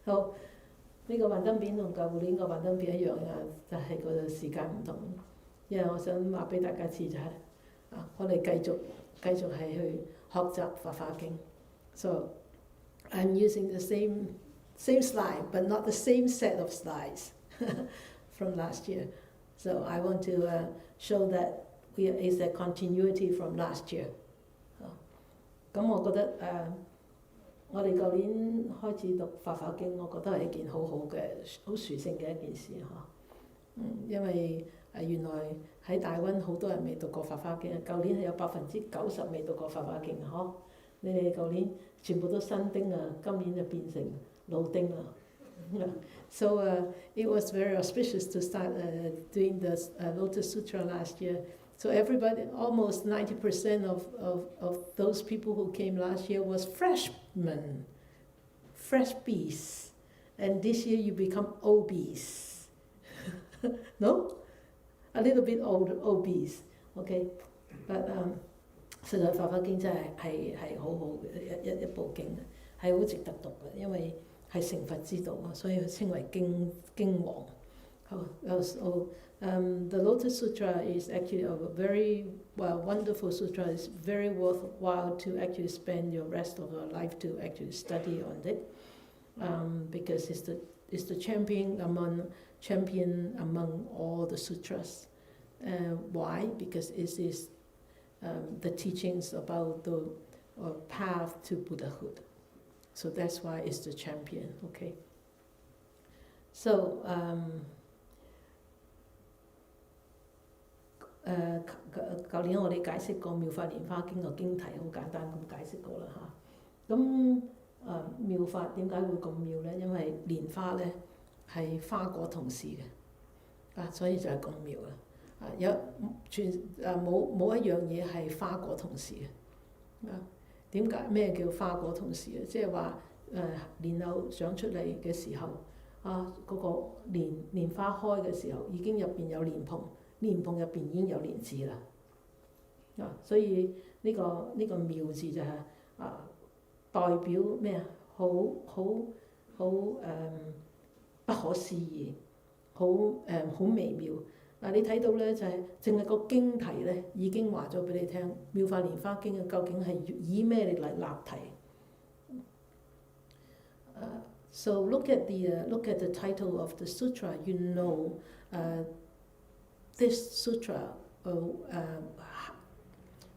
好，呢個幻燈片同舊年個幻燈片一樣啊，就係個時間唔同。因為我想話俾大家知就係我哋繼續係去學習佛法經。So I'm using the same slide, but not the same set of slides from last year. So I want to show that is a continuity from last year. 咁我覺得我哋舊年開始讀法華經，我覺得係一件好好嘅、好殊勝嘅一件事因為原來喺大溫好多人未讀過法華經，舊年係有90%未讀過法華經你哋舊年全部都新丁今年就變成老丁啦。So it was very auspicious to start doing the Lotus Sutra last year. So everybody, almost 90% of those people who came last year was freshmen, fresh bees. And this year you become old bees. No? A little bit older, old bees. Okay? But 實在法華經真係好好嘅一部經，係好值得讀嘅，因為係成佛之道所以佢稱為經王。The Lotus Sutra is actually a very wonderful sutra. It's very worthwhile to actually spend your rest of your life to actually study on it, because it's the champion among all the sutras. Why? Because it is the teachings about the path to Buddhahood. So that's why it's the champion. Okay. So 舊年我哋解釋過《妙法蓮華經》個經題，好簡單咁解釋過啦咁妙法點解會咁妙呢？因為蓮花呢係花果同時嘅所以就係咁妙啦。冇一樣嘢係花果同時嘅點解？咩叫花果同時即係話蓮藕長出嚟嘅時候嗰個蓮花開嘅時候已經入邊有蓮蓬。蓮蓬入邊已經有蓮子啦，所以呢個妙字就係代表咩好不可思議，好微妙。你睇到咧就係淨係個經題咧已經話咗俾你聽，《妙法蓮華經》究竟係以咩嚟立題？So look at the title of the sutra. You know. This sutra,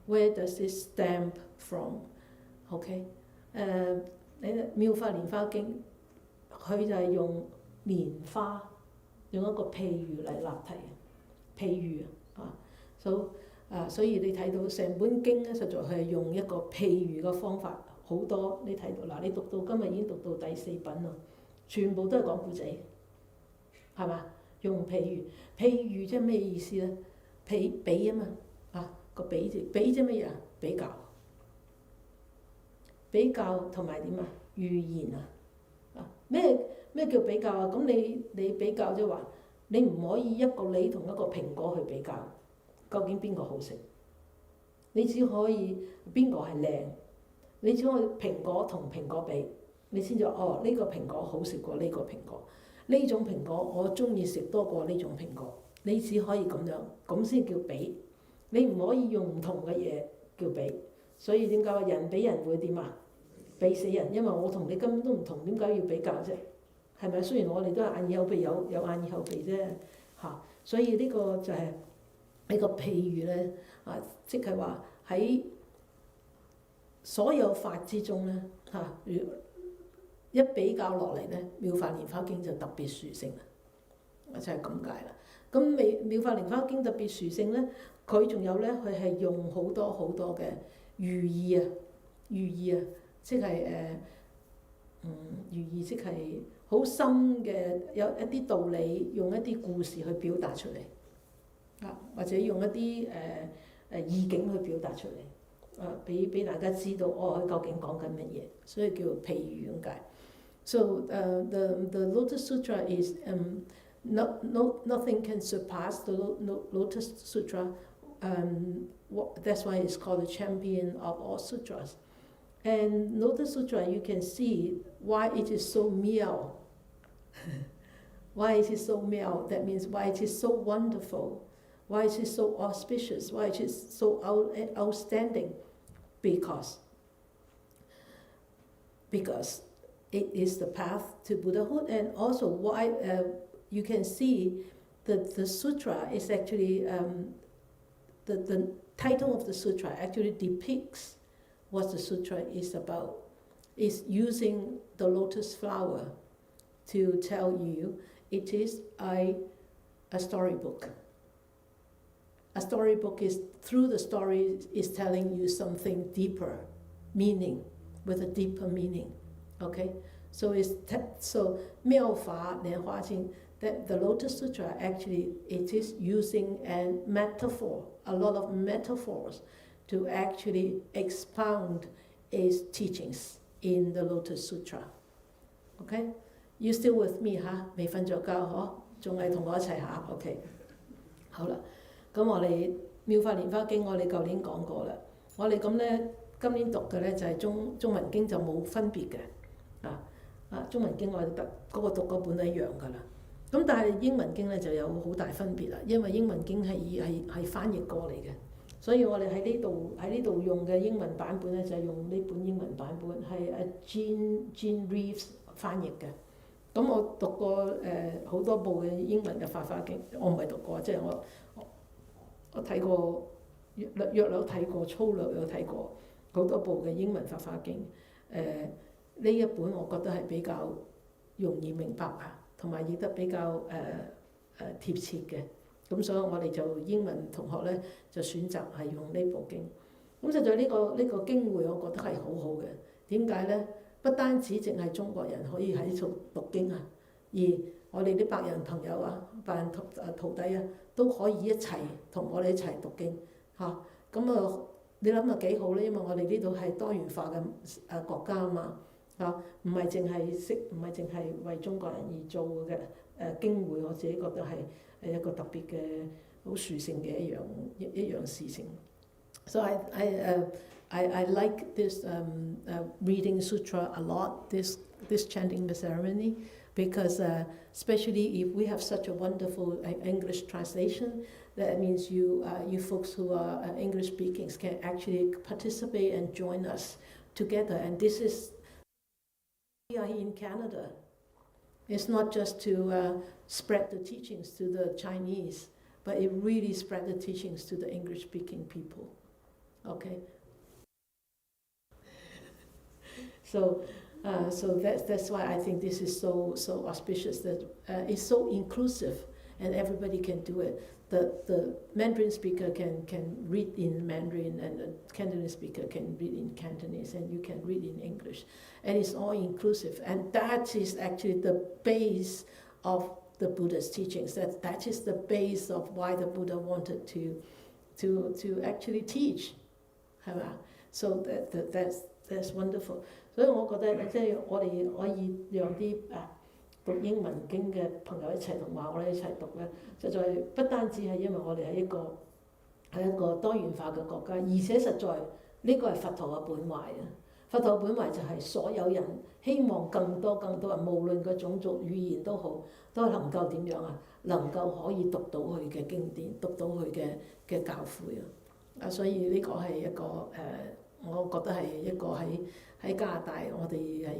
where does it stem from? Okay, 妙法蓮華經佢就係用蓮花，用一個譬喻嚟立題，譬喻所以你睇到成本經咧，實在係用一個譬喻嘅方法，好多你睇到你讀到今日已經讀到第4品啦，全部都係講故仔，係嘛？用譬喻即係咩意思呢？比啊嘛個比字，比即係乜嘢比較同埋點預言咩叫比較咁你比較即係話你唔可以一個梨同一個蘋果去比較，究竟邊個好食？你只可以邊個係靚？你只可以蘋果同蘋果比，你先至呢個蘋果好食過呢個蘋果。呢種蘋果我中意食多過呢種蘋果，你只可以咁樣，咁先叫比。你唔可以用唔同嘅嘢叫比。所以點解人比人會點比死人，因為我同你根本都唔同，點解要比較啫？係咪？雖然我哋都係眼耳口鼻有眼耳口鼻啫所以呢個就係呢個譬喻呢即係話喺所有法之中呢一比較落嚟呢，妙法蓮華經就特別殊勝啦，就係咁解啦。咁妙法蓮華經特別殊勝呢，佢仲有呢，佢係用好多嘅寓意即係寓意即係好深嘅，有一啲道理，用一啲故事去表達出嚟或者用一啲意境去表達出嚟俾大家知道佢究竟講緊乜嘢，所以叫譬喻咁解。So the Lotus Sutra is nothing can surpass the Lotus Sutra. That's why it's called the champion of all sutras. And Lotus Sutra, you can see why it is so meow. Why it is so meow, that means why it is so wonderful, why it is so auspicious, why it is so outstanding, because it is the path to Buddhahood. And also why you can see that the sutra is actually, the title of the sutra actually depicts what the sutra is about. It's using the lotus flower to tell you it is a storybook. A storybook is, through the story, is telling you something deeper, meaning, with a deeper meaning. Okay? So it's so 妙法莲花经, that the Lotus Sutra actually, it is using a metaphor, a lot of metaphors, to actually expound its teachings in the Lotus Sutra. Okay? You still with me 嚇？未瞓着覺嗬？仲係同我一齊嚇 ？OK。好啦，咁我哋妙法蓮花經我哋舊年講過啦。我哋咁咧，今年讀嘅咧就係中文經就冇分別嘅。中文經我哋得嗰個讀嗰本都一樣㗎啦。咁但係英文經咧就有好大分別啦，因為英文經係翻譯過嚟嘅。所以我哋喺呢度用嘅英文版本咧，就係用呢本英文版本，係阿 Jean Reeves 翻譯嘅。咁我讀過好多部嘅英文嘅法華經，我唔係讀過，即係我睇過約略睇過，粗略有睇過好多部嘅英文法華經。呢一本我覺得係比較容易明白啊，同埋譯得比較貼切嘅。咁所以我哋就英文同學咧就選擇係用呢部經。咁實在呢個經會我覺得係好好嘅。點解咧？不單止淨係中國人可以喺度讀經啊，而我哋啲白人朋友啊、白人徒弟啊，都可以一齊同我哋一齊讀經嚇。咁你諗下幾好咧？因為我哋呢度係多元化嘅國家啊嘛嚇，唔係淨係為中國人而做嘅經會，我自己覺得係一個特別嘅好殊勝嘅一樣事情。So I like this reading sutra a lot, this chanting ceremony, because especially if we have such a wonderful English translation, that means you folks who are English speakers can actually participate and join us together. And this is, we are here in Canada. It's not just to spread the teachings to the Chinese, but it really spread the teachings to the English speaking people. Okay? So that's why I think this is so auspicious, that it's so inclusive and everybody can do it. The Mandarin speaker can read in Mandarin, and the Cantonese speaker can read in Cantonese, and you can read in English, and it's all inclusive. And that is actually the base of the Buddha's teachings. That is the base of why the Buddha wanted to actually teach. So that's wonderful. 所以我覺得即係我哋可以讓啲讀英文經嘅朋友一齊同埋我哋一齊讀咧，實在不單止係因為我哋係一個多元化嘅國家，而且實在呢個係佛陀嘅本懷啊！佛陀本懷就係所有人希望更多人，無論個種族語言都好，都能夠點樣啊？能夠可以讀到佢嘅經典，讀到佢嘅教誨啊！所以呢個係一個我覺得係一個喺加拿大，我哋係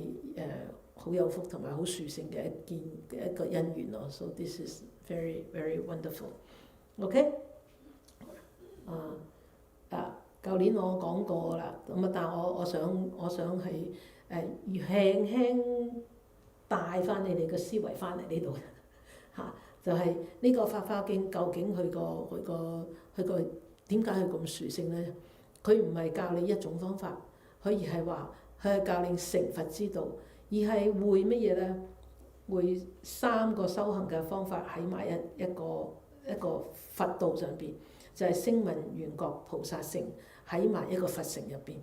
好有福同埋好殊勝嘅一個因緣咯。So this is very very wonderful. OK？ 舊年我講過啦，咁但係我想係輕輕帶翻你哋嘅思維翻嚟呢度嚇，就係呢個法華經究竟佢個點解佢咁殊勝咧？佢唔係教你一種方法，佢而係話佢係教你成佛之道，而係會乜嘢咧？會3個修行嘅方法喺埋一個佛道上邊，就係聲聞緣覺菩薩乘喺埋一個佛乘入邊。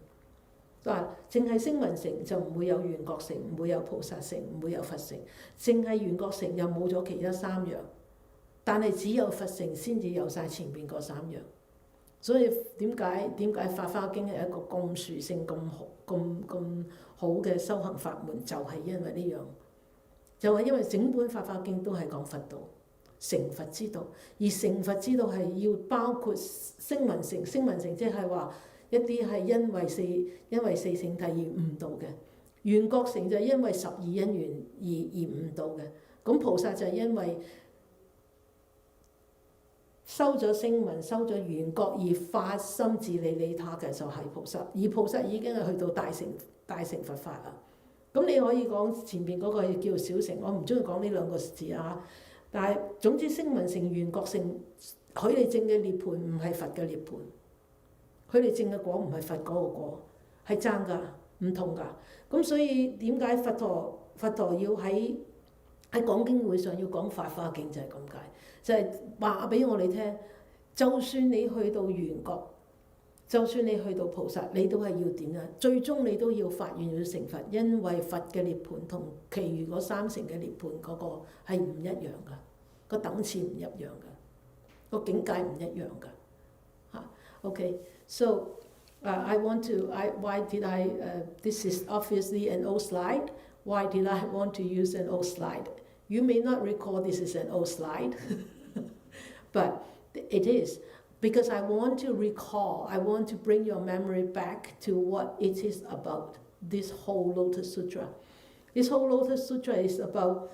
嗱，淨係聲聞乘就唔會有緣覺乘，唔會有菩薩乘，唔會有佛乘。淨係緣覺乘又冇咗其他3樣，但係只有佛乘先至有晒前邊嗰3樣。所以點解法華經係一個咁殊勝咁好嘅修行法門，就係因為呢樣，就係因為整本法華經都係講佛道。成佛之道，而成佛之道係要包括聲聞乘，聲聞乘即係話一啲係因為四聖諦而悟道嘅，緣覺乘就係因為十二因緣而悟道嘅，咁菩薩就係因為收咗聲聞、收咗緣覺而發心自利利他嘅就係菩薩，而菩薩已經係去到大乘佛法啦。咁你可以講前邊嗰個叫小乘，我唔中意講呢兩個字啊。但係總之，聲聞乘、緣覺乘，佢哋證嘅涅槃唔係佛嘅涅槃，佢哋證嘅果唔係佛嗰個果，係爭㗎，唔同㗎。咁所以點解佛陀要喺講經會上要講法華經就係咁解，就係話俾我哋聽，就算你去到緣覺，就算你去到菩薩，你都係要點啊？最終你都要發願要成佛，因為佛嘅涅槃同其餘嗰三乘嘅涅槃嗰個係唔一樣㗎，個等次唔一樣㗎，個境界唔一樣㗎。嚇 ，OK，so I want to why did I this is obviously an old slide. Why did I want to use an old slide? You may not recall this is an old slide, but it is. Because I want to recall, I want to bring your memory back to what it is about, this whole Lotus Sutra. This whole Lotus Sutra is about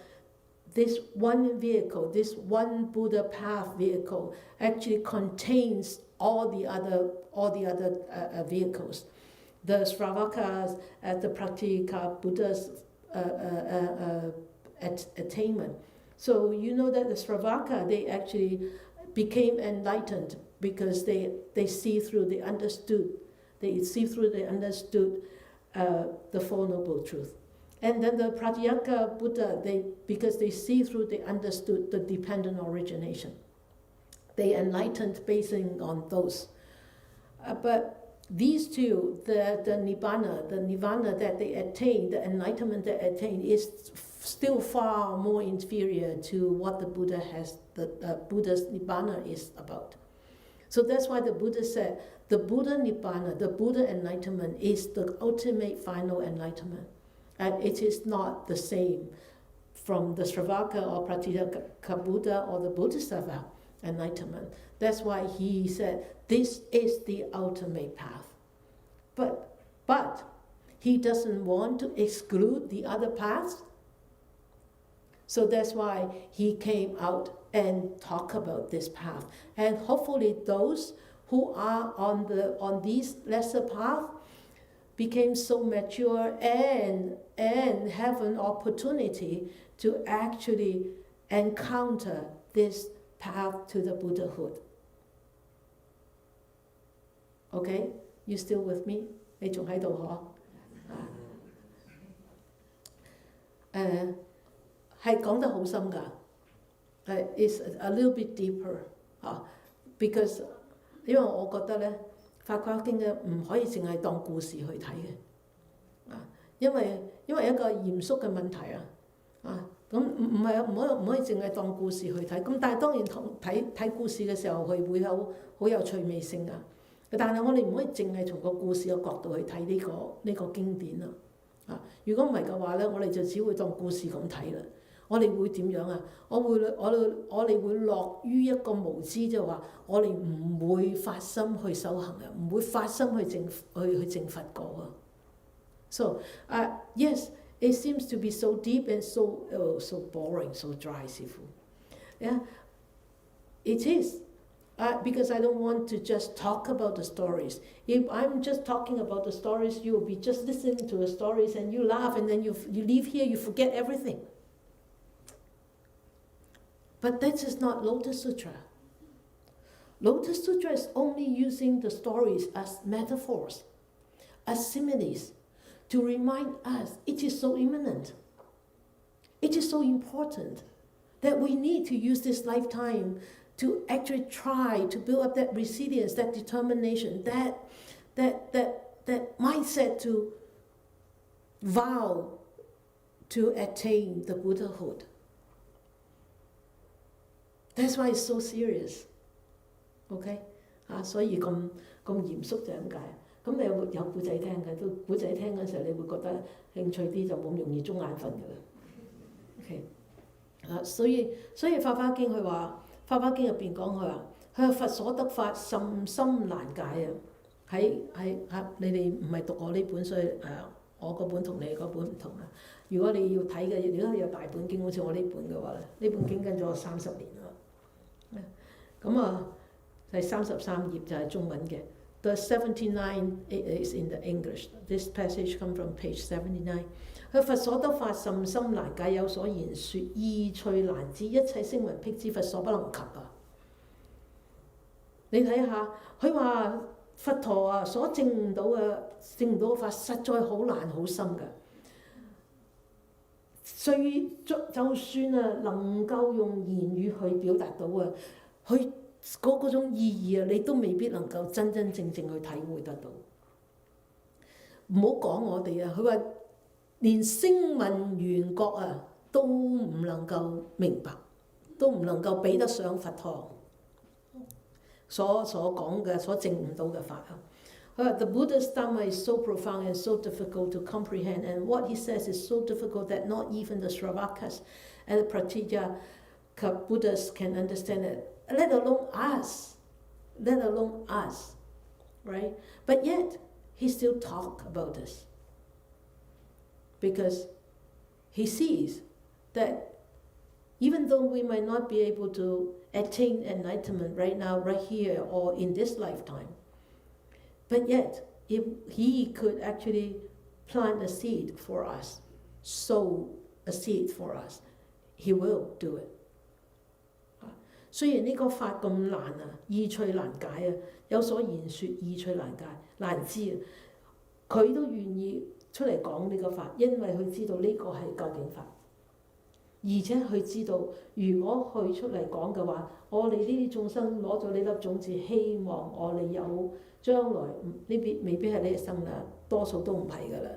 this one vehicle, this one Buddha path vehicle actually contains all the other vehicles. The Sravakas, the Pratyeka Buddha's attainment. So you know that the Sravaka, they actually became enlightened because they see through, they understood the Four Noble Truths. And then the Pratyeka Buddha, because they see through, they understood the dependent origination. They enlightened basing on those. But these two, the nirvana that they attain, the enlightenment they attain, is still far more inferior to what the Buddha has, the Buddha's nibbana is about. So that's why the Buddha said, the Buddha nibbana, the Buddha enlightenment is the ultimate final enlightenment. And it is not the same from the Sravaka or Pratyeka Buddha or the Bodhisattva enlightenment. That's why he said, this is the ultimate path. But he doesn't want to exclude the other paths. So that's why he came out and talked about this path. And hopefully those who are on these lesser paths became so mature and have an opportunity to actually encounter this path to the Buddhahood. Okay? You still with me? 你仲喺度嗬？係講得好深㗎。It's a little bit deeper because 因為我覺得咧，《法華經》咧唔可以淨係當故事去睇嘅，因為一個嚴肅嘅問題咁唔可以淨係當故事去睇。咁但係當然睇故事嘅時候，佢會有好有趣味性啊。但係我哋唔可以淨係從個故事嘅角度去睇呢個經典啊！如果唔係嘅話咧，我哋就只會當故事咁睇啦。我哋會點樣啊？我哋會落於一個無知，就話我哋唔會發心去修行嘅，唔會發心去證佛果啊。So yes, it seems to be so deep and so boring, so dry, 師父。Yeah, it is. Because I don't want to just talk about the stories. If I'm just talking about the stories, you will be just listening to the stories and you laugh and then you leave here, you forget everything. But this is not Lotus Sutra. Lotus Sutra is only using the stories as metaphors, as similes, to remind us it is so imminent. It is so important that we need to use this lifetime to actually try to build up that resilience, that determination, that mindset to vow to attain the Buddhahood. That's why it's so serious. Okay? 所以咁嚴肅就係咁解。咁你有古仔聽嘅，都古仔聽嗰時候，你會覺得興趣啲，就冇咁容易中眼瞓㗎啦。OK， 所以法華經佢話，法華經入邊講佢話佛所得法甚深難解啊！喺你哋唔係讀我呢本，所以我嗰本同你嗰本唔同啊。如果你要睇嘅，如果你有大本經，好似我呢本嘅話咧，呢本經跟咗我30年啦。咁第33頁就係中文嘅。The 79 is in the English. This passage comes from page 79. 佢佛所得法甚深難解，有所言說，意趣難知，一切聲聞辟支佛所不能及啊！你睇下，佢話佛陀所證唔到嘅法，實在好難好深㗎。就算能夠用言語去表達到佢嗰種意義你都未必能夠真真正正去體會得到。唔好講我哋佢話連聲聞緣覺都唔能夠明白，都唔能夠比得上佛陀所講嘅、所證唔到嘅法啊。The Buddha's Dharma is so profound and so difficult to comprehend, and what he says is so difficult that not even the Shravakas and the Pratijaka Buddhas can understand it, let alone us, right? But yet, he still talks about this because he sees that even though we might not be able to attain enlightenment right now, right here, or in this lifetime, but yet, if he could actually plant a seed for us, sow a seed for us, he will do it. 雖然呢個法咁難意趣難解有所言說，意趣難解難知佢都願意出嚟講呢個法，因為佢知道呢個係究竟法，而且佢知道如果佢出嚟講嘅話，我哋呢啲眾生攞咗呢粒種子，希望我哋有將來未必係呢一生啦，多數都唔係㗎啦。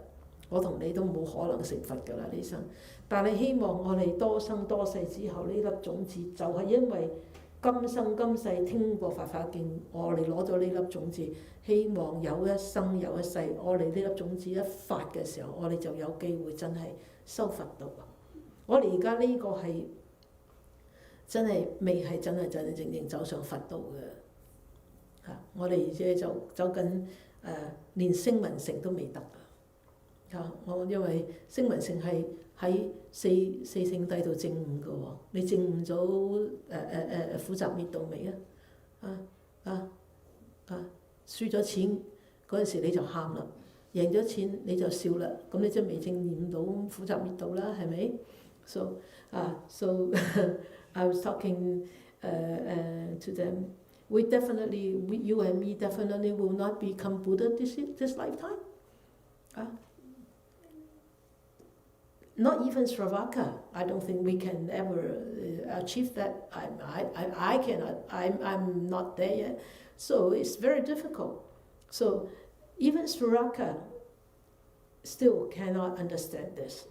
我同你都冇可能成佛㗎啦呢生，但係希望我哋多生多世之後呢粒種子，就係因為今生今世聽過法華經，我哋攞咗呢粒種子，希望有一生有一世，我哋呢粒種子一發嘅時候，我哋就有機會真係修佛道。我哋而家呢個係真係未係真正走上佛道嘅。我哋而且就走緊連聲聞乘都未得我因為聲聞乘係喺四聖諦度證悟嘅喎，你證悟咗苦集滅道未輸咗錢嗰陣時你就喊啦，贏咗錢你就笑啦，咁你真係未證悟到苦集滅道啦，係咪？So I was talking to them. We definitely, you and me definitely will not become Buddha this lifetime. Not even Sravaka. I don't think we can ever achieve that. I cannot. I'm not there yet. So it's very difficult. So even Sravaka still cannot understand this.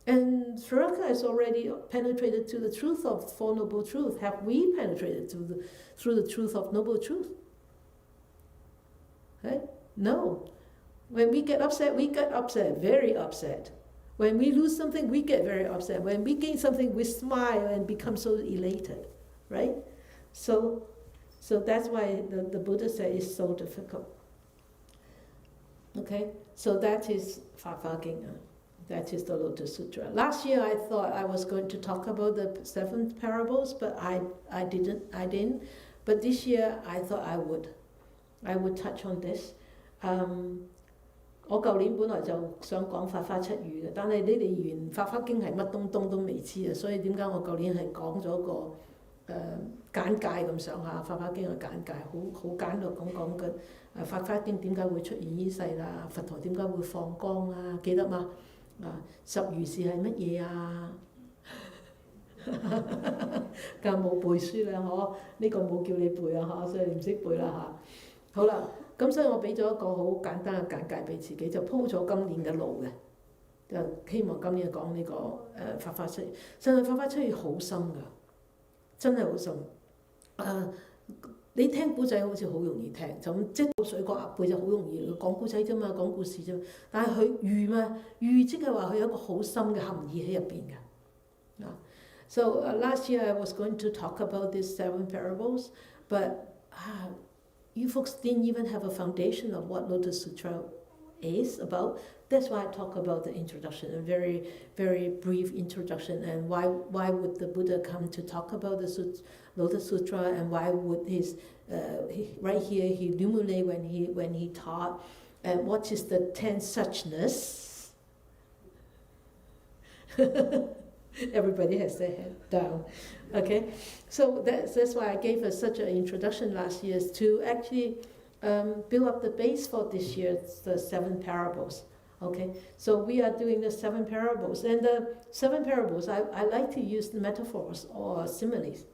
And Sravaka has already penetrated to the truth of Four Noble Truths. Have we penetrated through the truth of Noble Truth? Right? No. When we get upset, very upset. When we lose something, we get very upset. When we gain something, we smile and become so elated. Right? So that's why the Buddha said it's so difficult. Okay? So that is Fafa Ging. That is the Lotus Sutra. Last year I thought I was going to talk about the 7 parables, but I didn't. But this year I thought I would touch on this. 我舊年本來就想講法華七語嘅，但係你哋原法華經係乜東東都未知所以點解我舊年係講咗個簡介咁上下法華經嘅簡介，好簡略咁講嘅法華經點解會出現呢世啦，佛陀點解會放光記得嘛？十如是係乜嘢梗係冇背書啦呢個冇叫你背所以你唔識背啦好啦，咁所以我俾咗一個好簡單嘅簡介俾自己，就鋪咗今年嘅路嘅，就希望今年講呢個法華七，實在法華七語好深㗎，真係好深。你聽古仔好似好容易聽，就咁即係水過鴨背就好容易講古仔啫嘛，講故事啫。但係佢寓嘛，寓即係話佢有一個好深嘅含義喺入邊嘅。So last year I was going to talk about these 7 parables, but you folks didn't even have a foundation of what Lotus Sutra is about. That's why I talk about the introduction, a very, very brief introduction, and why would the Buddha come to talk about the Lotus Sutra, and why would right here he illuminate when he taught, and what is the 10 suchness. Everybody has their head down. Okay, so that's why I gave us such an introduction last year, is to actually build up the base for this year's the 7 parables. Okay, so we are doing the 7 parables, and the 7 parables I like to use the metaphors or similes.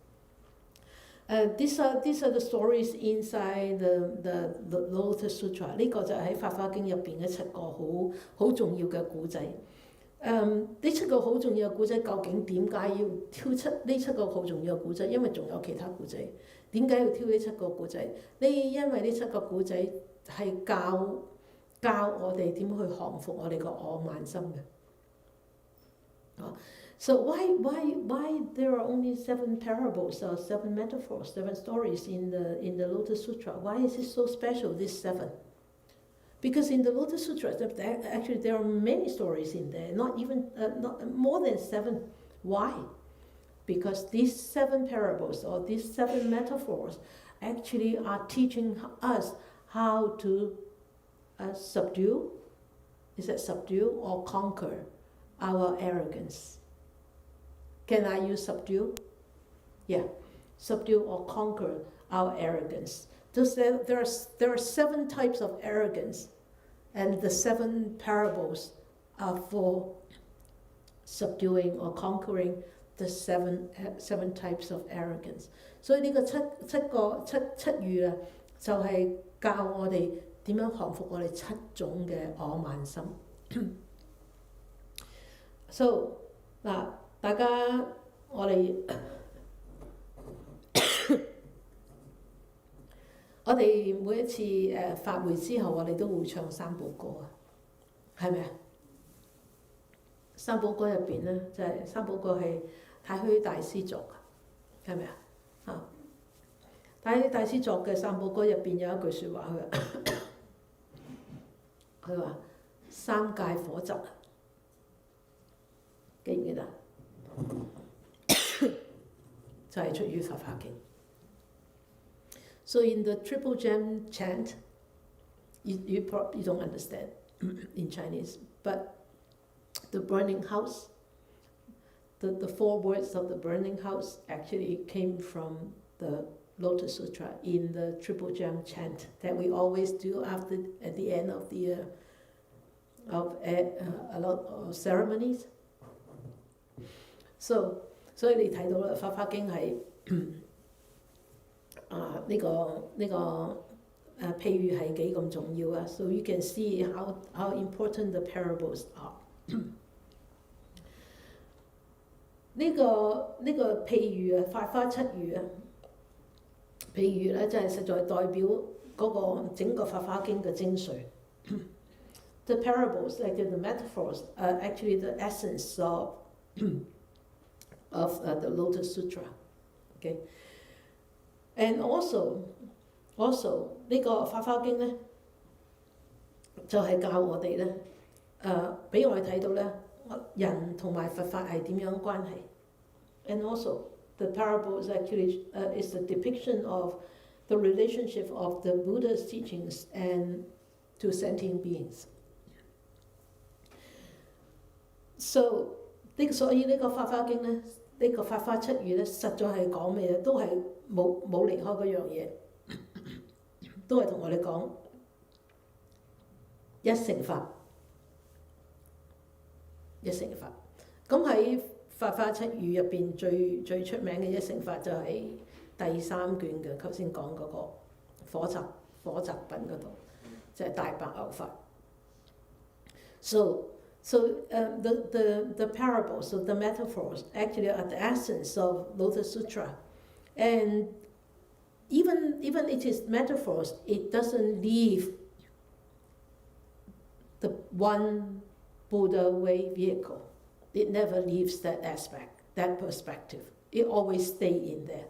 These are the stories inside the Lotus Sutra. 呢個就喺《法華經》入邊嘅7個好重要嘅故仔。呢7個好重要嘅故仔，究竟點解要挑出呢7個好重要嘅故仔？因為仲有其他故仔。點解要挑呢7個故仔？因為呢7個故仔係教我哋點去降服我哋個我慢心嘅。So why there are only 7 parables or 7 metaphors, 7 stories in the Lotus Sutra? Why is it so special, this 7? Because in the Lotus Sutra, actually there are many stories in there, not more than 7. Why? Because these 7 parables or these 7 metaphors actually are teaching us how to subdue or conquer our arrogance. Can I use subdue? Yeah, subdue or conquer our arrogance. There are 7 types of arrogance, and the 7 parables are for subduing or conquering the 7 types of arrogance. 所以呢個七喻啊，就係教我哋點樣降服我哋7種嘅我慢心。So 嗱，大家我哋每一次法會之後，我哋都會唱三寶歌啊，係咪啊？三寶歌入邊咧，就係三寶歌係太虛大師作嘅，係咪啊？太虛大師作嘅三寶歌入邊有一句説話，佢話三界火疾，記唔記得？就係出於《法華經》。So in the Triple Gem chant, you probably don't understand in Chinese, but the burning house, the 4 words of the burning house actually came from the Lotus Sutra in the Triple Gem chant that we always do at the end of a lot of ceremonies. So 以你睇到啦，《法華經》係呢個譬喻係幾咁重要啊 ！So you can see how important the parables are 呢個譬喻啊，法華7喻啊，譬喻咧真係實在代表嗰個整個《法華經》嘅精髓。The parables, actually the metaphors, are actually the essence of the Lotus Sutra. Okay. And also 呢個《法華經》咧，就係教我哋咧，俾我哋睇到咧，人同埋佛法係點樣關係。And also the parables actually is a depiction of the relationship of the Buddha's teachings and to sentient beings. So 所以呢個《法華經》咧，呢個法華7喻咧，實在係講咩嘢？都係冇離開嗰樣嘢，都係同我哋講一乘法，一乘法。咁喺法華7喻入邊最出名嘅一乘法就係第3卷嘅，頭先講嗰個火宅品嗰度，就係大白牛法。So the parables, so the metaphors, actually are the essence of Lotus Sutra, and even it is metaphors, it doesn't leave the one Buddha way vehicle. It never leaves that aspect, that perspective. It always stays in there.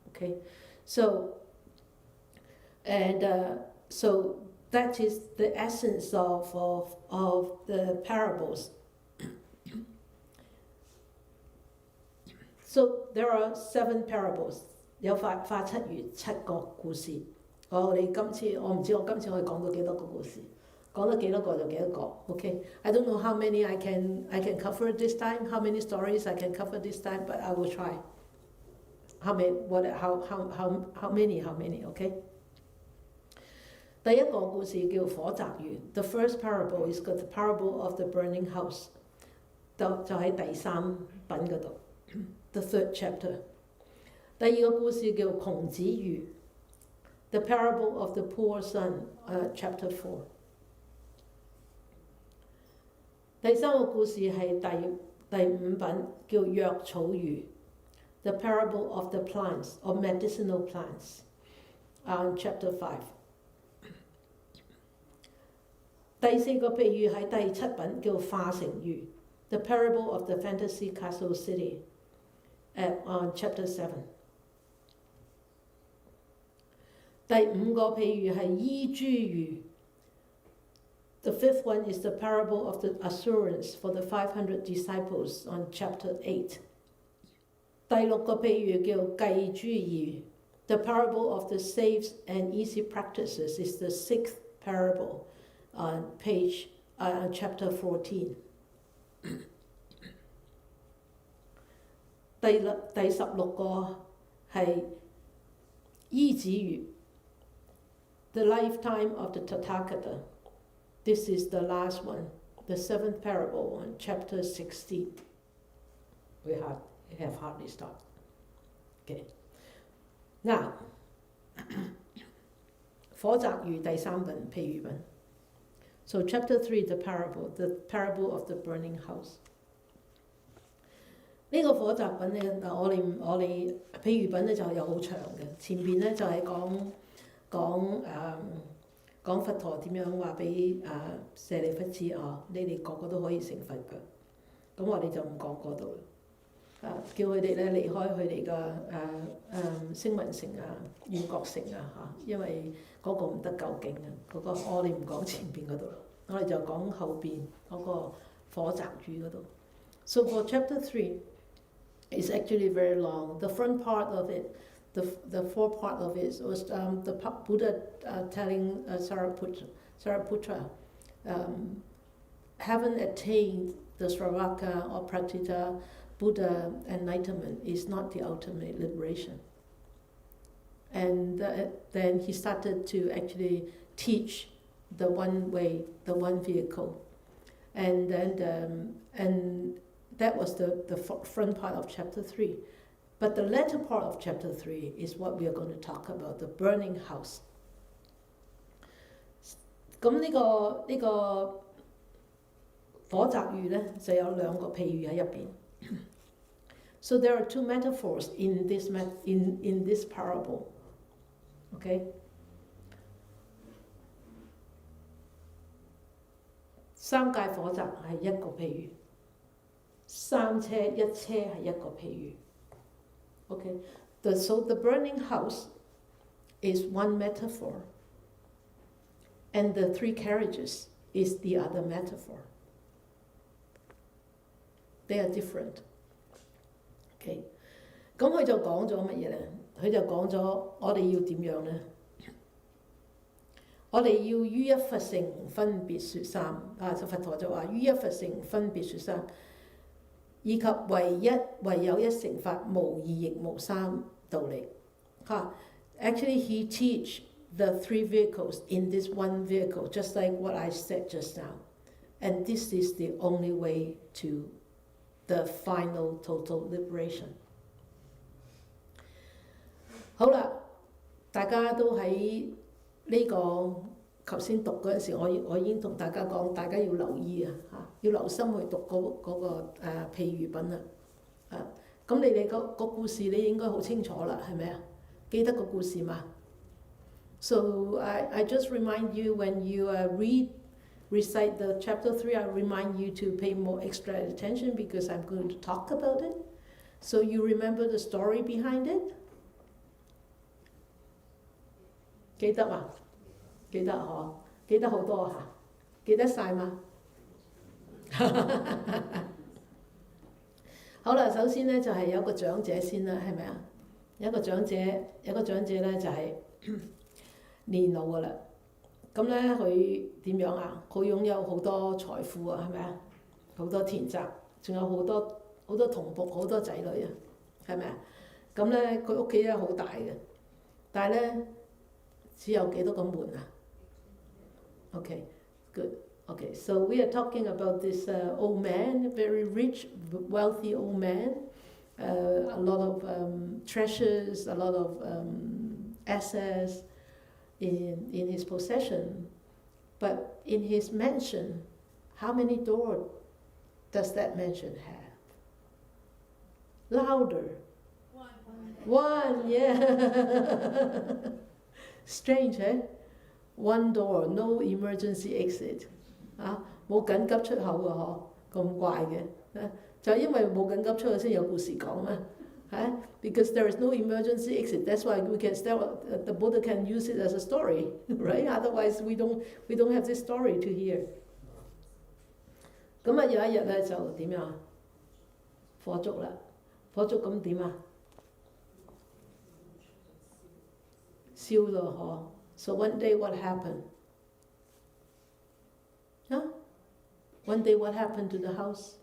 Okay, so so that is the essence of the parables. So there are 7 parables. 有法七如7個故事。我哋今次我唔知我今次可以講到幾多個故事，講得幾多個就幾多個。Okay, I don't know how many I can cover this time, how many stories I can cover this time, but I will try. How many? How many? Okay. 第一個故事叫火宅魚。The first parable is called the parable of the burning house。就喺第3品嗰度。The third chapter。第二個故事叫窮子魚。The parable of the poor son。Chapter 4。第三個故事係第5品叫藥草魚。The parable of the plants or medicinal plants。Chapter 5。第4個譬喻喺第7品叫化城魚 The Parable of the Fantasy Castle City on Chapter 7。第5個譬喻係衣珠魚 The fifth one is the Parable of the Assurance for the 500 Disciples on Chapter 8。第6個譬喻叫計珠魚 The Parable of the Safe and Easy Practices is the 6th parable on chapter 14。第16個係依子魚 The Lifetime of the Tathagata。This is the last one, the 7th parable on chapter 16。We have hardly stopped. Okay. Now 火宅魚第3品譬喻品。So chapter 3, the parable of the burning house。呢個火宅品咧，我哋譬喻品咧就有好長嘅，前邊咧就係講佛陀點樣話俾舍利弗知你哋個個都可以成佛㗎，咁我哋就唔講嗰度啦。叫佢哋咧離開佢哋嘅聲聞城緣覺城因為嗰個唔得究竟嗰個我哋唔講前邊嗰度，我哋就講後邊嗰個火宅魚嗰度。So for chapter 3, it's actually very long. The front part of it, the fourth part of it was the Buddha telling Sariputra, haven't attained the Sravaka or Pratita Buddha enlightenment is not the ultimate liberation. And then he started to actually teach the one way, the one vehicle. And then and that was the front part of chapter 3. But the latter part of chapter 3 is what we are going to talk about, the burning house. 咁呢個火宅魚咧就有2個譬喻喺入邊。So there are 2 metaphors in this parable. Okay? 3界火宅係1個譬喻，3車1車係1個譬喻。Okay? So the burning house is one metaphor, and the 3 carriages is the other metaphor. They are different. Okay? 咁佢就講咗乜嘢咧？佢就講咗我哋要點樣咧？我哋要於一佛乘分別說三就佛陀就話於一佛乘分別說三，以及唯有一乘法，無二亦無三道理。Actually, he teach the 3 vehicles in this one vehicle, just like what I said just now. And this is the only way to the final total liberation. 好啦，大家都喺呢個頭先讀嗰陣時，我已經同大家講，大家要留意要留心去讀嗰個譬喻品啦。咁你哋個故事你應該好清楚啦，係咪啊？記得個故事嘛？ So I just remind you when you recite the chapter 3, I remind you to pay more extra attention because I'm going to talk about it. So you remember the story behind it? 記得嘛？記得嗬？記得好多嚇？記得晒嘛？好啦，首先咧就係有個長者先啦，係咪啊？有個長者咧就係年老噶啦。咁咧佢點樣啊？佢擁有好多財富啊，係咪啊？好多田宅，仲有好多童僕，好多仔女啊，係咪啊？咁咧佢屋企咧好大嘅，但係咧只有幾多個門啊 ？Okay, good. Okay, so we are talking about this old man, very rich, wealthy old man, a lot of treasures, a lot of assets in his possession. But in his mansion, how many doors does that mansion have? Louder. One, yeah. Strange, eh? One door, no emergency exit. 冇緊急出口嘅嗬，咁怪嘅，就係因為冇緊急出口先有故事講嘛，because there is no emergency exit. That's why we can still the Buddha can use it as a story, right? Otherwise we don't have this story to hear. 咁啊有一日咧就點樣啊？火燭啦，火燭咁點啊？燒咯嗬。So one day what happened? One day what happened to the house?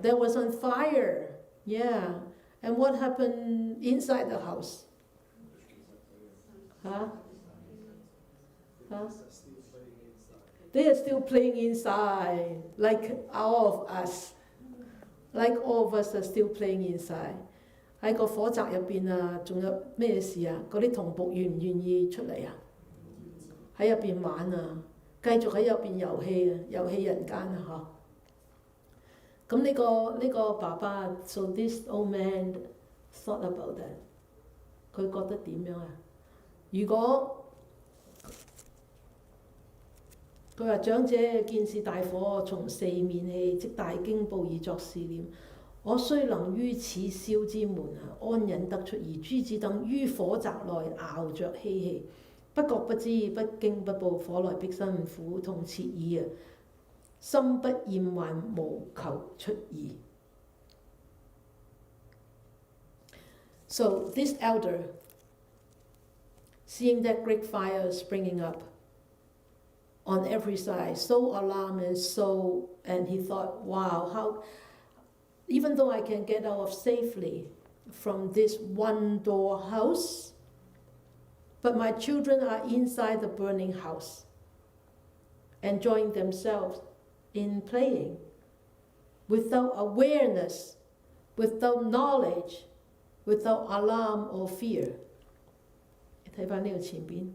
There was on fire. Yeah. And what happened inside the house? Huh? They are still playing inside, like all of us. Like all of us are still playing inside. 喺個火宅入邊啊，仲有咩事啊？嗰啲童僕願唔願意出嚟啊？喺入邊玩啊！繼續喺入邊遊戲啊，遊戲人間啊嗬。咁呢個爸爸 ，so this old man thought about that， 佢覺得點樣啊？如果佢話長者見是大火從四面起，即大驚怖而作是念：我雖能於此燒之門啊，安忍得出，而諸子等於火宅內熬着嬉戲。不覺不知，不驚不怖，火來逼身，苦痛切耳啊！心不厭患，無求出意。So this elder, seeing that great fire springing up on every side, so alarmed and he thought, wow, how, even though I can get out safely from this one-door house, but my children are inside the burning house, enjoying themselves in playing, without awareness, without knowledge, without alarm or fear. 你睇返呢個前邊，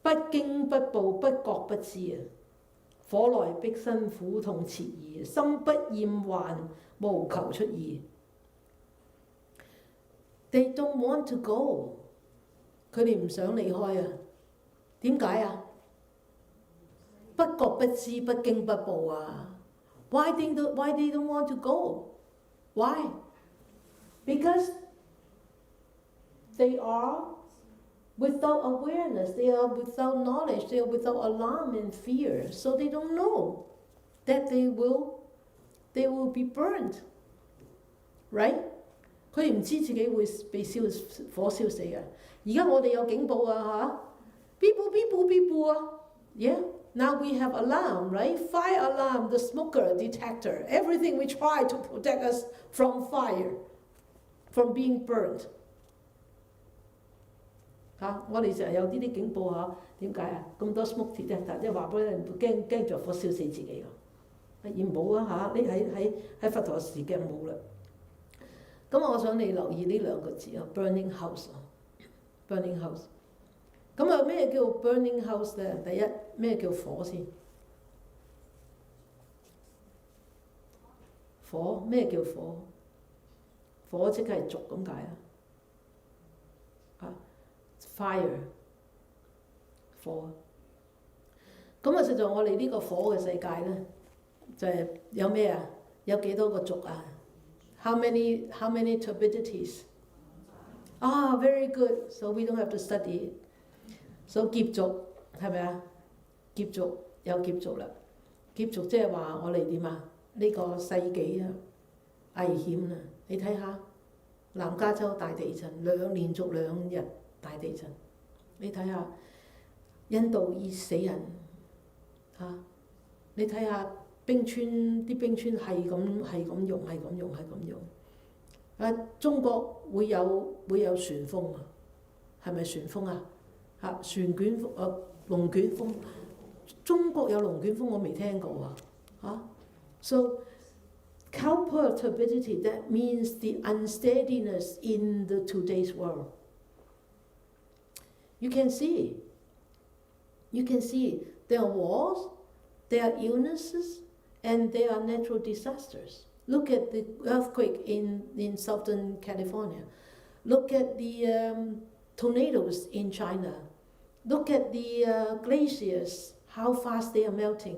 不驚不怖，不覺不知啊！火來逼身，苦痛切耳，心不厭患，無求出意。They don't want to go. 佢哋唔想離開啊！點解啊？不覺不知，不驚不怖啊！ Why they don't want to go? Why? Because they are without awareness, they are without knowledge, they are without alarm and fear, so they don't know that they will be burned, right? 佢哋唔知自己會被火燒死啊！而家我哋有警報啊嚇 ，beep啊 ，yeah. Now we have alarm, right? Fire alarm, the smoker detector, everything we try to protect us from fire, from being burnt. 我哋成日有呢啲警報嚇，點解啊？咁多 smoke detector，即係話俾你驚着火燒死自己㗎。而冇啊嚇，你喺佛陀時嘅冇啦。咁我想你留意呢兩個字啊 ，burning house 啊 ，burning house。咁啊咩叫 burning house 咧？第一咩叫火先？火咩叫火？火即係燭咁解啊。fire 火。咁啊，實在我哋呢個火嘅世界咧，就係有咩啊？有幾多個族啊 ？How many turbidities？ very good. So we don't have to study. So 劫族係咪啊？劫族有劫族啦。劫族即係話我哋點啊？呢個世紀啊，危險啊！你睇下南加州大地震，連續2日大地震。你睇下印度熱死人嚇，你睇下冰川啲冰川係咁用。中國會有旋風啊，係咪旋風啊？旋捲風龍捲風。中國有龍捲風我未聽過啊。So cowper turbidity, that means the unsteadiness in the today's world. You can see there are wars, there are illnesses, and there are natural disasters. Look at the earthquake in southern California. Look at the tornadoes in China. Look at the glaciers, how fast they are melting.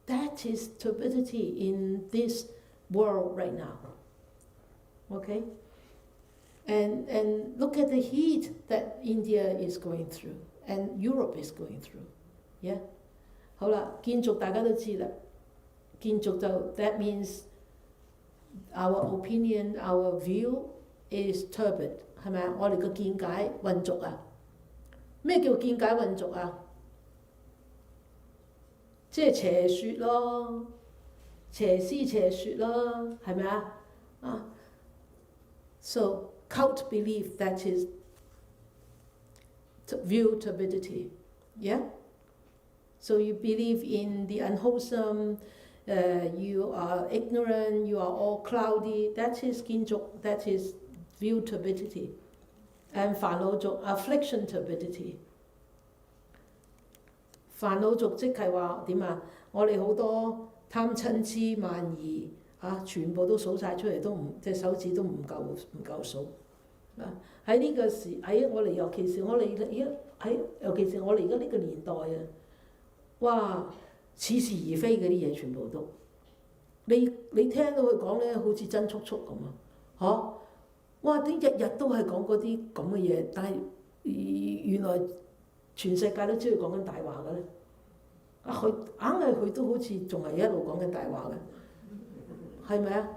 That is turbidity in this world right now. Okay? And look at the heat that India is going through and Europe is going through. Yeah? 好啦，建築大家都知啦。建築就 that means our opinion, our view is turbid， 係咪啊？我哋嘅見解混濁啊。咩叫見解混濁啊？即係邪説咯，邪思邪説咯，係咪啊？So cult belief, that is view turbidity, yeah? So you believe in the unwholesome, you are ignorant, you are all cloudy, that is 見俗, that is view turbidity. And 煩惱俗 affliction turbidity. 煩惱俗即係話點啊？我哋好多貪嗔痴慢疑全部都數晒出嚟，都唔隻手指都唔夠數喺呢個時，喺我哋尤其是我哋尤其是我哋而家呢個年代啊，哇！似是而非嗰啲嘢全部都，你聽到佢講咧，好似真速速咁啊，哇！啲日日都係講嗰啲咁嘅嘢，但係原來全世界都知佢講緊大話嘅咧。佢硬係佢都好似仲係一路講緊大話嘅，係咪啊？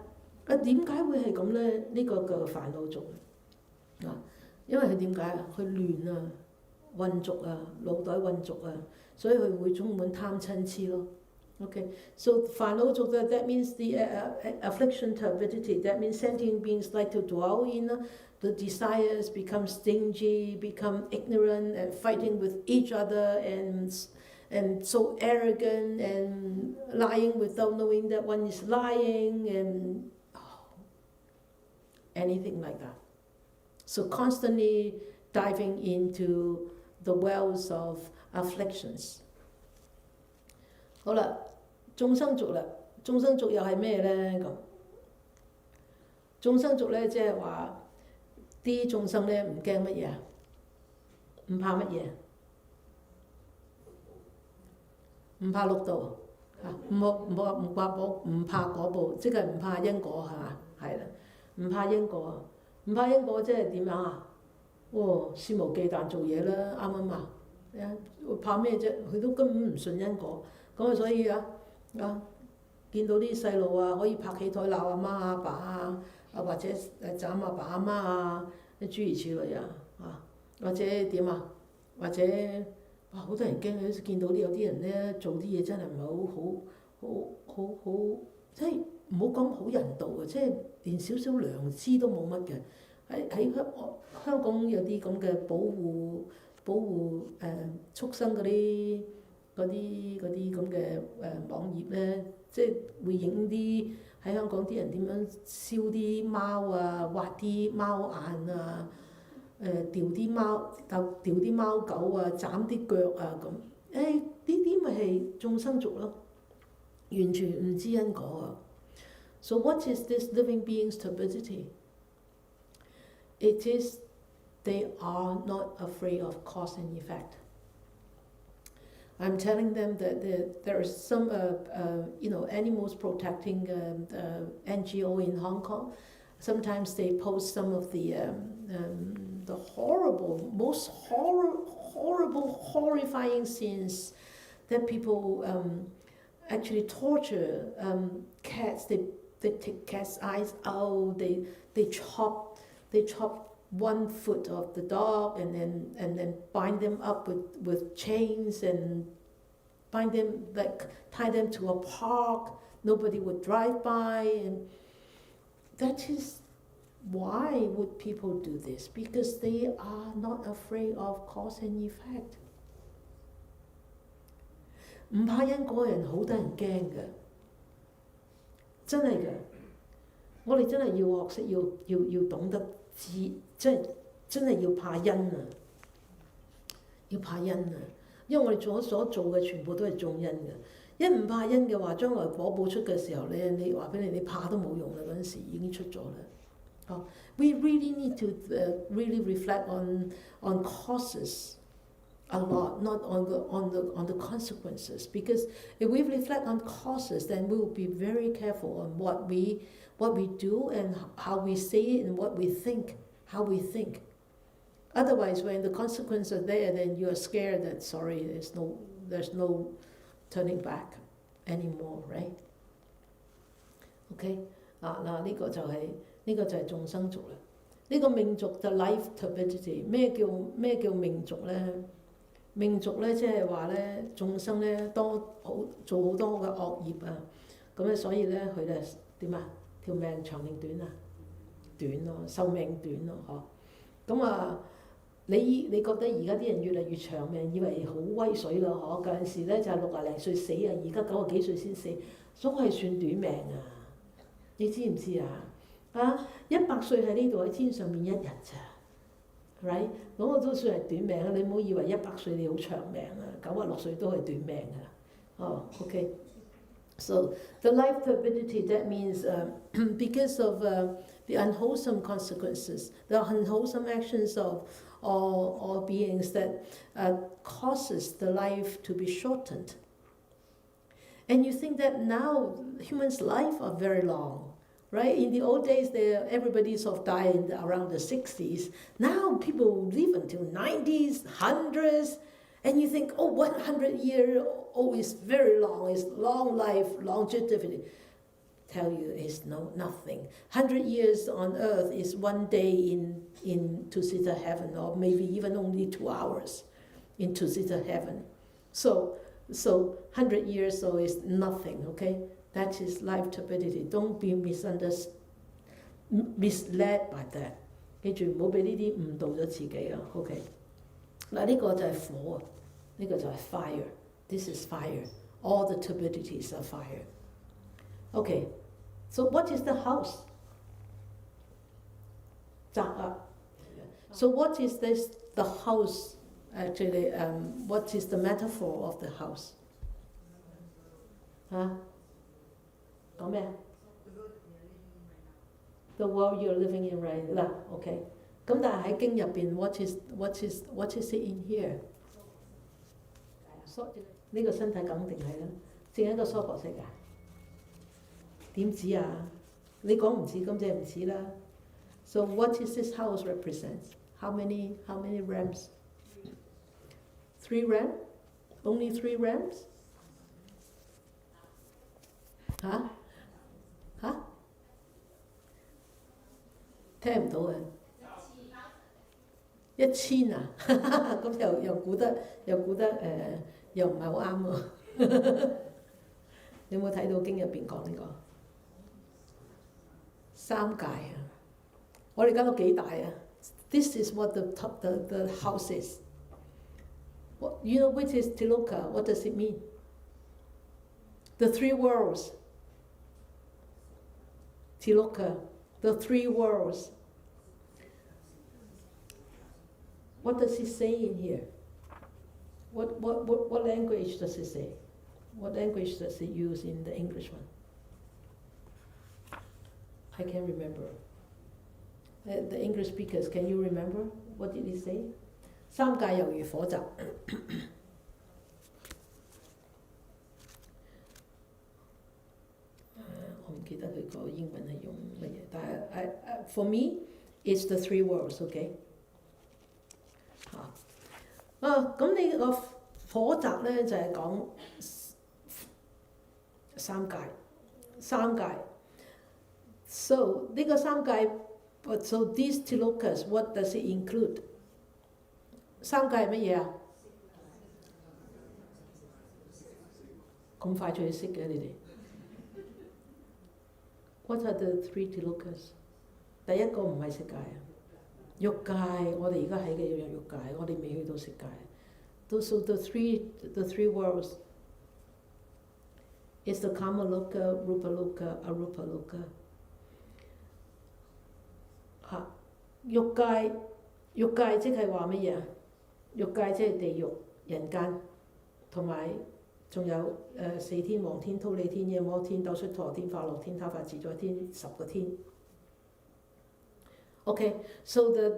點解會係咁咧？呢個叫煩惱族因為佢點解啊？佢亂啊，混濁啊，腦袋混濁啊，所以佢會充滿貪嗔痴咯。Okay, so 煩惱族 that means the affliction turbidity. That means sentient beings like to dwell in the desires, become stingy, become ignorant, and fighting with each other, and so arrogant, and lying without knowing that one is lying, and anything like that. So constantly diving into the wells of afflictions. 好啦，眾生族啦，眾生族又係咩咧？咁眾生族咧，即係話啲眾生咧唔驚乜嘢啊？唔怕乜嘢？唔怕六道唔怕果報，即係唔怕因果係嘛？係啦，唔怕因果，唔怕因果即係點樣啊？肆無忌憚做嘢啦，啱唔啱？怕咩啫？佢都根本唔信因果。咁啊，所以見到啲細路可以拍起台鬧阿媽阿爸或者斬阿爸阿媽諸如此類或者點或者好多人驚見到有啲人咧做啲嘢真係唔係好，即係唔好講好人道即係連少少良知都冇乜嘅。喺香港有啲咁嘅保護畜生嗰啲咁嘅網頁咧，即係會影啲喺香港啲人點樣燒啲貓挖啲貓眼掉啲貓狗斬啲腳咁，呢啲咪係眾生族咯，完全唔知因果So what is this living being's turbidity? It is they are not afraid of cause and effect. I'm telling them that there is some, animals protecting NGO in Hong Kong. Sometimes they post some of the horrible, most horrible, horrifying scenes that people actually torture cats. They take cats' eyes out. They chop one foot of the dog and then bind them up with chains and tie them to a park. Nobody would drive by, and that is why would people do this? Because they are not afraid of cause and effect. 唔怕因果嘅人好得人驚嘅，真係嘅。我哋真係要學識要懂得知，真係要怕因啊！要怕因啊！因為我哋所做嘅全部都係種因嘅。一唔怕因嘅話，將來果報出嘅時候咧，你話俾你怕都冇用啦，嗰陣時已經出咗啦。哦 ，we really need to really reflect on causes a lot, not on the consequences. Because if we reflect on causes, then we will be very careful on what we do and how we say it and what we think, how we think. Otherwise, when the consequences are there, then you are scared that sorry, there's no turning back anymore, right? OK 嗱呢個就係眾生族啦。呢個命族就 life turbidity。咩叫命族咧？命族咧即係話咧眾生咧做好多嘅惡業啊，咁咧所以咧佢哋點啊？條命長定短啊？短咯，壽命短咯，嗬。咁啊，你覺得而家啲人越嚟越長命，以為好威水咯，嗬？嗰陣時咧就係60零歲死啊，而家90幾歲先死，所謂算短命啊！你知唔知啊？100歲喺呢度喺天上面一日咋 ，right？ 嗰個都算係短命啊！你唔好以為100歲你好長命啊，96歲都係短命㗎。哦 ，OK。So the life turbidity, that means because of the unwholesome consequences, the unwholesome actions of all beings that causes the life to be shortened. And you think that now humans' life are very long, right? In the old days, everybody sort of died around the 60s. Now people live until 90s, 100s, and you think, oh, 100-year-old is very long, it's long life, longevity. Tell you, it's nothing. 100 years on earth is one day in Tusita heaven, or maybe even only 2 hours in Tusita heaven. So 100 years so is nothing, okay? That is life turbidity. Don't be misled by that. 記住唔好俾呢啲誤導咗自己啊 ，OK？ 嗱呢個就係火啊，呢個就係 fire. This is fire. All the turbidities are fire. Okay. So what is the house? 宅啊。So what is this? The house. Actually, what is the metaphor of the house? 嚇？講咩啊 ？The world you're living in right now. OK。咁但係喺經入邊 what is it in here？ 呢個身體肯定係啦，淨係一個娑婆世界。點止啊？你講唔似咁即係唔似啦。So what is this house represents? How many realms? 3 realms? Only 3 realms? 嚇？聽唔到啊！1000啊，咁又估得又唔係好啱喎。你有冇睇到經入邊講呢個3界啊？我哋而家都幾大啊 ！This is what the house is. You know what is Tiloka? What does it mean? The 3 worlds. Tiloka, the 3 worlds. What does he say in here? What language does he say? What language does he use in the English one? I can't remember. The English speakers, can you remember What did he say？ 三界猶如火宅。我唔記得佢個英文係用乜嘢，但係for me it's the three worlds，OK？ 咁你個火宅咧就係講三界。So 呢個三界 ，so these tilokas what does it include？ 三界係乜嘢啊？咁快就要識嘅你哋 ？What are the three tilokas？ 第一個唔係色界啊，欲界，我哋而家喺嘅有欲界，我哋未去到色界。So the three worlds is the Kama Loka, Rupa Loka, Arupa Loka。欲界即係話乜嘢啊？欲界即係地獄、人間，同埋仲有四天、王天、忉利天、夜摩天、兜率陀天、化樂天、他法自在天，10個天。Okay, so the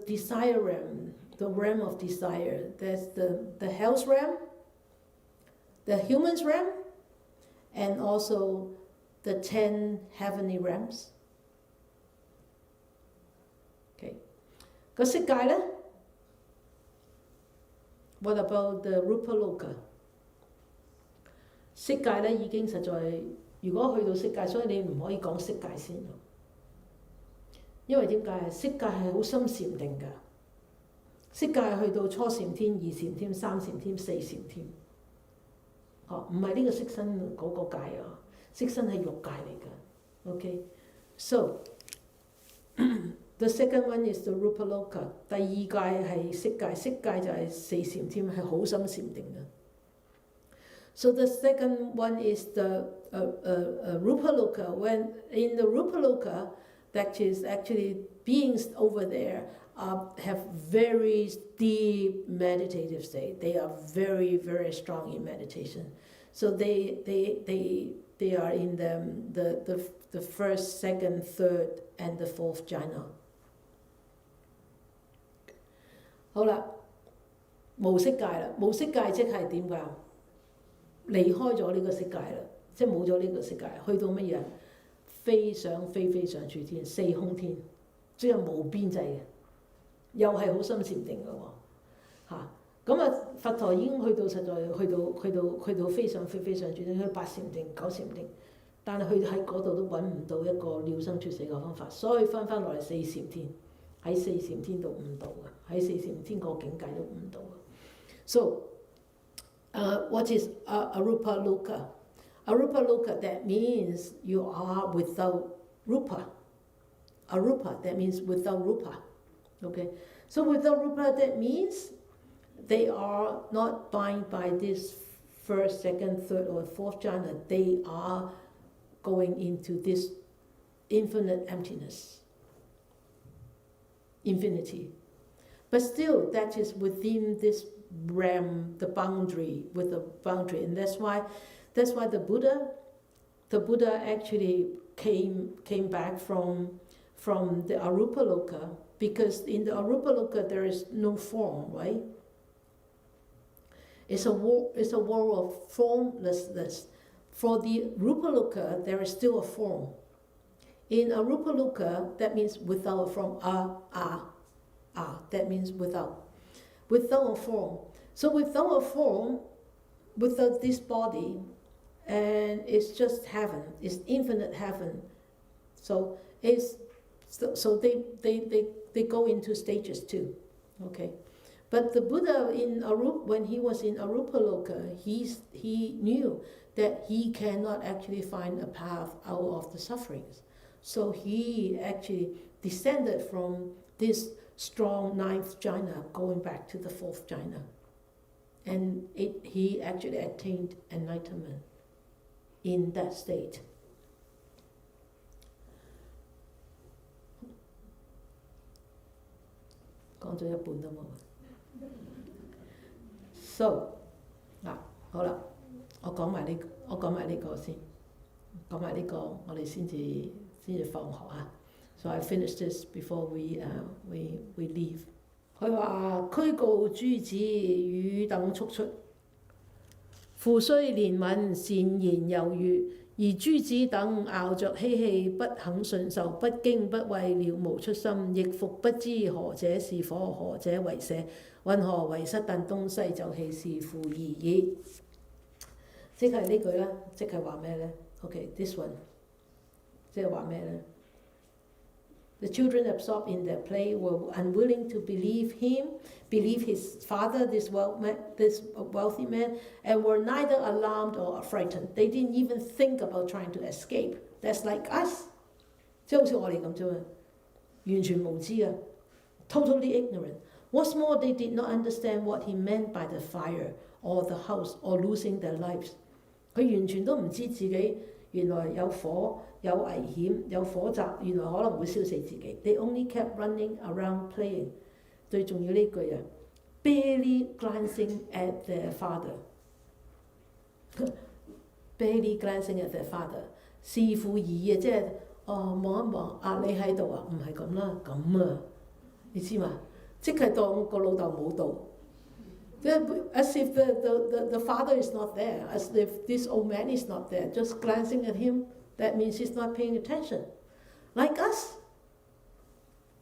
desire realm, the realm of desire, there's the hell's realm, the human's realm, and also the 10 heavenly realms. Okay. 個色界咧 ？What about the Rupa Loka？ 色界咧已經實在，如果去到色界，所以你唔可以講色界先。因為點解啊？色界係好深禪定㗎，色界去到初禪天、二禪天、三禪天、四禪天。唔係呢個色身嗰個界啊，色身係欲界嚟㗎。OK，so the second one is the Rupa Loka。第二界係色界，色界就係四禪天，係好深禪定㗎。So the second one is the Rupa Loka. When in the Rupa Loka, that is actually beings over there have very deep meditative state. They are very, very strong in meditation. So they are in the first, second, third, and the fourth jhana. 好啦，無色界啦，無色界即係點㗎？離開咗呢個色界啦，即係冇咗呢個色界，去到乜嘢？飛上上處天，四空天，即係無邊際嘅，又係好深禪定嘅喎。咁佛陀已經去到實在去到飛上處天，去到8禪定、9禪定，但係佢喺嗰度都揾唔到一個了生脫死嘅方法，所以翻落嚟四禪天，喺四禪天度悟道嘅，喺四禪天個境界都悟道嘅。So what is Arupa Loka? Arupa Loka, that means you are without rupa. Arupa, that means without rupa. Okay, so without rupa, that means they are not bound by this first, second, third, or fourth jhana. They are going into this infinite emptiness, infinity. But still, that is within this realm, the boundary, with the boundary, and that's why the Buddha actually came back from the Arupa Loka, because in the Arupa Loka there is no form, right? It's a world of formlessness. For the Rupa Loka, there is still a form. In Arupa Loka, that means without a form. That means without a form. So without a form, without this body, and it's just heaven. It's infinite heaven. So they go into stages too. Okay, but the Buddha when he was in Arupa Loka, he knew that he cannot actually find a path out of the sufferings. So he actually descended from this strong 9th jhana, going back to the 4th jhana, and he actually attained enlightenment in that state. So 好啦，我講埋呢個先，講埋呢個我哋先至放學啊。So I finish this before we leave. 佢話驅告諸子汝等速出，父雖憐憫善言柔語，而諸子等拗着嬉氣，不肯順受，不驚不畏，了無出心，亦復不知何者是火，何者為舍，云何為失，但東西走氣是父而已。即係呢句啦，即係話咩呢？ OK，this one， 即係話咩呢？ The children absorbed in their play were unwilling to believe his father, this wealthy man, and were neither alarmed or frightened. They didn't even think about trying to escape. That's like us. 即係好似我哋咁啫嘛，完全無知啊 ，totally ignorant. What's more, they did not understand what he meant by the fire or the house or losing their lives. 佢完全都唔知自己原來有火。有危險，有火襲，原來可能會燒死自己。They only kept running around playing。最重要呢句啊 ，barely glancing at their father，barely glancing at their father， 視父而已啊，即係望一望啊，你喺度啊，唔係咁啦，咁啊，你知嘛？即係當個老豆冇到。As if the father is not there, as if this old man is not there, just glancing at him。That means he's not paying attention. Like us，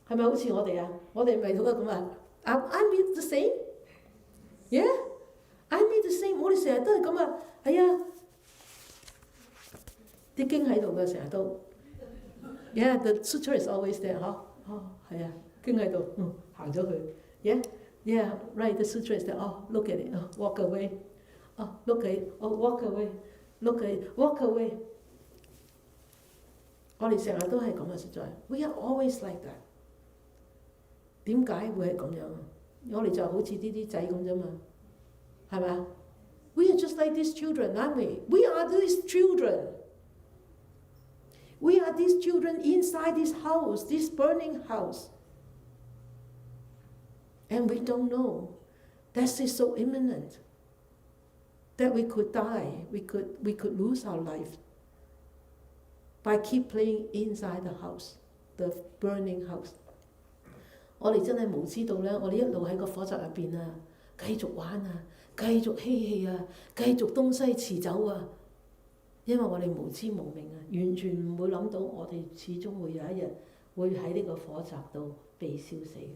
係咪好似我哋啊？我哋咪都咁啊 ！I'm the same. Yeah, I'm the same. 我哋成日都係咁啊！係啊，啲經喺度嘅成日都。Yeah, the sutra is always there 嗬。哦，係啊，經喺度，行咗佢。Yeah, yeah, right. The sutra is there. Oh, look at it. Oh, walk away. Oh, look at it. Oh, walk away. Look at it. Walk away.我哋成日都係咁嘅，實在。We are always like that。點解會係咁樣？我哋就好似啲仔咁啫嘛，係咪啊 ？We are just like these children, aren't we? We are these children. We are these children inside this house, this burning house. And we don't know that is so imminent that we could die, we could lose our life.By keep playing inside the house, the burning house。我哋真係無知到咧，我哋一路喺個火宅入邊啊，繼續玩啊，繼續嬉戲啊，繼續東西馳走啊，因為我哋無知無明啊，完全唔會諗到我哋始終會有一日會喺呢個火宅度被燒死嘅。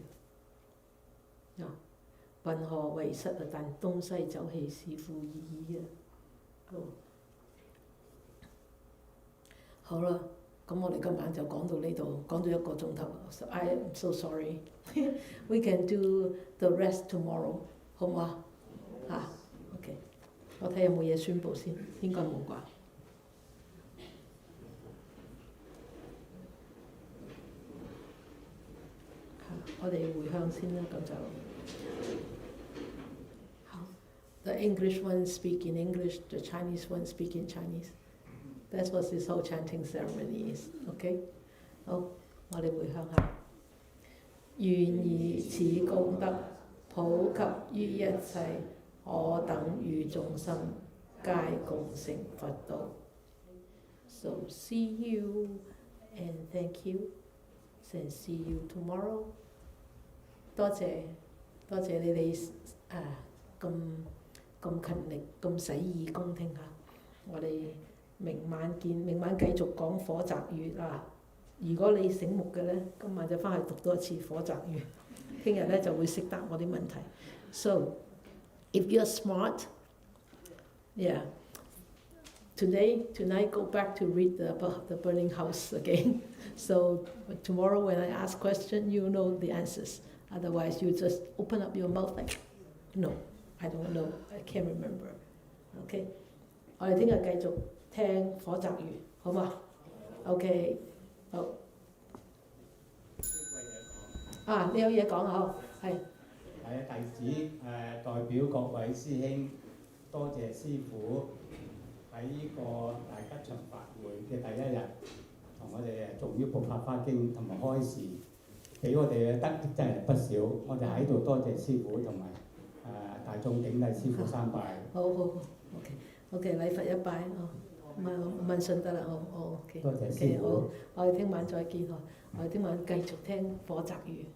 云何為失啊？但東西走氣是父而已啊。好啦，咁我哋今晚就講到呢度，講咗1個鐘頭。So I am so sorry. We can do the rest tomorrow， 好唔好啊？OK， 我睇有冇嘢宣佈先，應該冇啩。我哋回向先啦，咁就好。The English one speak in English, the Chinese one speak in Chinese.That's what this whole chanting ceremony is. OK， 好，我哋回向下。願以此功德普及於一切可等與眾生，皆共成佛道。So see you and thank you, and see you tomorrow。多謝你哋咁勤力，咁洗耳恭聽下，我哋。明晚見，明晚繼續講火宅語啊！如果你醒目嘅咧，今晚就翻去讀多一次火宅語，聽日咧就會識答我啲問題。So if you're smart, yeah, tonight go back to read the burning house again. So tomorrow when I ask question, you know the answers. Otherwise, you just open up your mouth like, no, I don't know, I can't remember. OK， 我哋聽日繼續。聽火宅語，好嘛 ？OK， 好。啊，你有嘢講啊？係。係啊，弟子代表各位師兄，多謝師父喺呢個大吉祥法會嘅第一日，同我哋讀呢部《法華經》同埋開示，俾我哋嘅得益真係不少。我哋喺度多謝師父同埋大眾頂禮師父3拜。好，OK， 禮佛1拜哦。問訊得啦，好 OK， 多謝師父。好，我哋聽晚再見，我哋聽晚繼續聽火宅語。